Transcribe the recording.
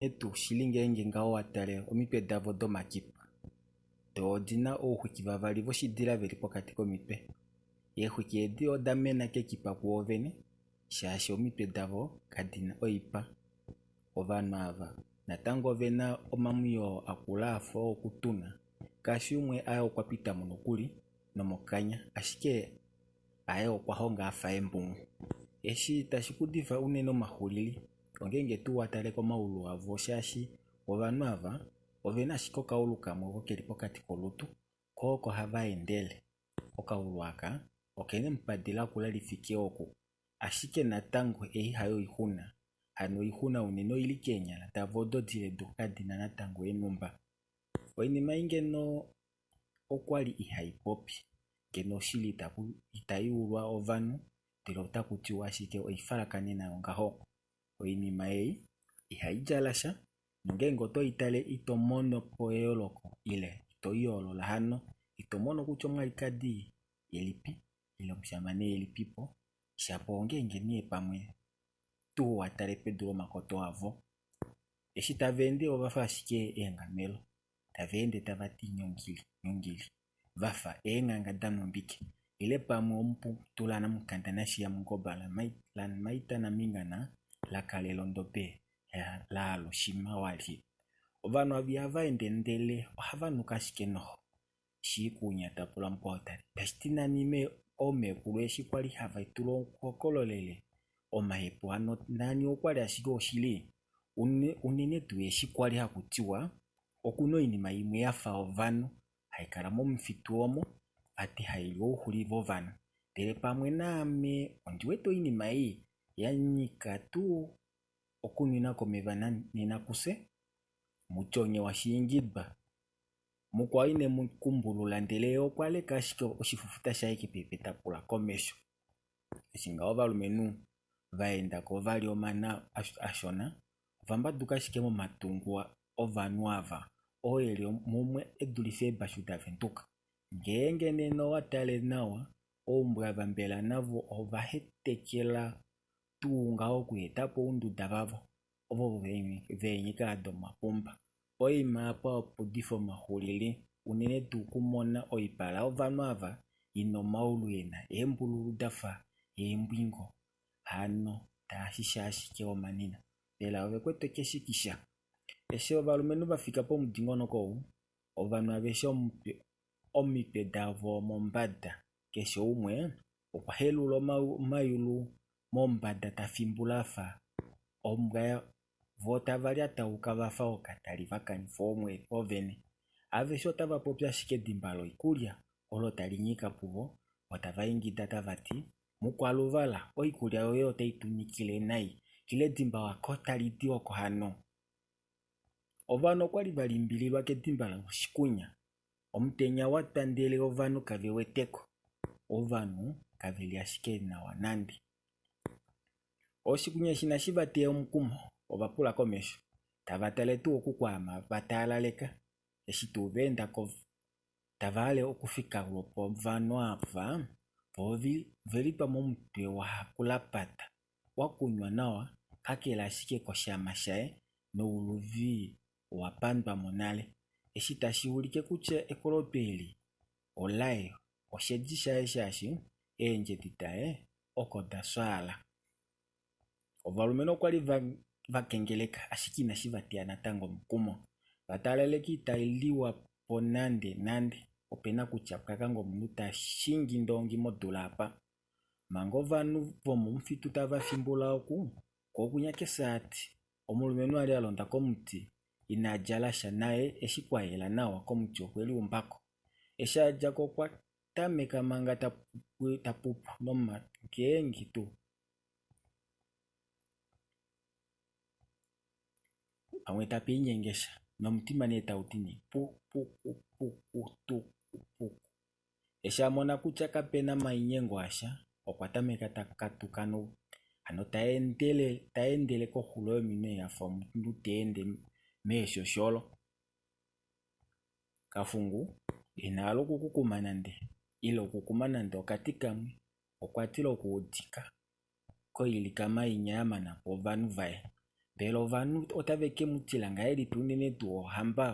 etu shilingenge ngaho watale omitwe davo domakipa to odina ouhwiki vavali voshidila veli pokati komitwe. Eehwiki edi odamena kekipa kuovene shaashi omitwe davo kadina oipa. Ovanhu ava natango vena omamwiyo akulafo okutuna kashi umwe aye okwapita muno kuli nomokanya ashike aye okwahonga afa embungu. Eshi tashi kudifa unene omahulili ongenge tu watale komaulu avo shaashi ovanhu ava ovena ashike okaulu kamwe keli pokati kolutu ko oko hava endele. Okaulu aka okena empadela kula lithike oku ashike natango hayo ihuna, ano ihuna unene oyili keenyala davo dodile kadina natango enumba. Oinima ingeno okwali ihayi popi ngeno oshili itayi ulwa ovanhu ndele otaku tiwa ashike oyifalakane nayo ngaho. Oinima yeyi ihayi jalasha nongenge otoyi tale ito mono po eyooloko ile itoyi yoolola hano ito mono kutya omwalikadi yelipi ile omushamane yelipipo shapo ongenge nee pamwe tu watale pedu omakoto avo. Eshi taveende ovafa ashike eengamelo taveende tavati nyongili vafa eenganga damombike ile pamwe omputulana mukandana shiya mungoba la maita na mingana la kalelo ndope la aloshima wali. Ovanhu avia vaende ndele ohavanuka ashike noho shikunyata pula mpotali tashitina nime omekulu eshi kwali hava itulo kokololele omahepo ano nani okwali ashike oshili unene tu eshi kwali hakutiwa okuno inima yimwe yafa ovanhu hayi kala momithitu omo ati hayi li ouhuli vovanhu ndele pamwe naame ondiwete inima yi yanyika tu okunwina komeva nena kuse muchonye washingidba mukwa ine mukumbulula ndele okwaleka ashike oshifufuta shaye kipepeta pula komesho. Eshinga ovalumenu vaenda kovali omana ashona vambaduka ashike momatungu ovanhu ava oyeli mumwe edulife ebashu daventuka. Ngenge neno watale nawa oumbwa vambela navo ovahetekela tuunga okuyetapo unduda vavo ovo venyika domapumba. Oima apa opudifa omahulili unene tu kumona oipala ovanhu ava ino maulu yena eembululu dafa eembwingo hano taashisha ashike omanina pela ovekwete keshikisha. Eshi ovalumenu vafika pomudingonoko ovanhu aveshe omitwe davo mombada keshe umwe okwahelula omayulu mombada tafimbula afa ombwa vo tavali atauka vafa okatali vakanitha omwe ovene. Aveshe otava popi ashike dimbalo ikulya olo talinyika puvo otavaingida tavati mukwaluvala oikulya yoye otayi tunikile nayi kile dimba wakota liti oko hano. Ovanhu okwali valimbililwa kedimbala oshikunya omutenya watandele ovanhu kaveweteko ovanhu kaveli ashike nawa nandi. Oshikunya shina shivateya omukumo ovapula komesho tavatale tu okukwama vatalaleka eshi tu venda tavale okufika lopo vanhu ava veli pamwe omutwe wakulapata wakunywa nawa kakela ashike koshama shaye nouluvi wapandwa monale. Eshi tashi ulike kutya ekolopeli olaye oshedji shaye shaashi eenjeti taye oko daswala. Ovalumenu okwali vakengeleka ashike inashi vateya natango omukumo vataleleki itayiliwa po nande opena kutya pwakango omunhu tashingi ndongi modula apa manga ovanhu vomomuthitu tavafimbula oku kokunyaka esaati omulumenu ali alonda komuti inajalasha naye eshi kwayela nawa komuti okweli umbako. Eshi ajako okwatameka manga tapupu nomakengi tu pamwe tapiinyengesha nomutima nee tautini puku. Eshi amona kutya kapena mainyengo asha okwatameka takatuka ano taendele kohulo yominwe yafa omundu teende meeshosholo. Kafungu inaala okukukuma nande ile okukuma nande okati kamwe okwatila okuudika koyilikama inya yamanapo ovanhu vaye pelo vanu otaveke mutilanga eli tunene tuohamba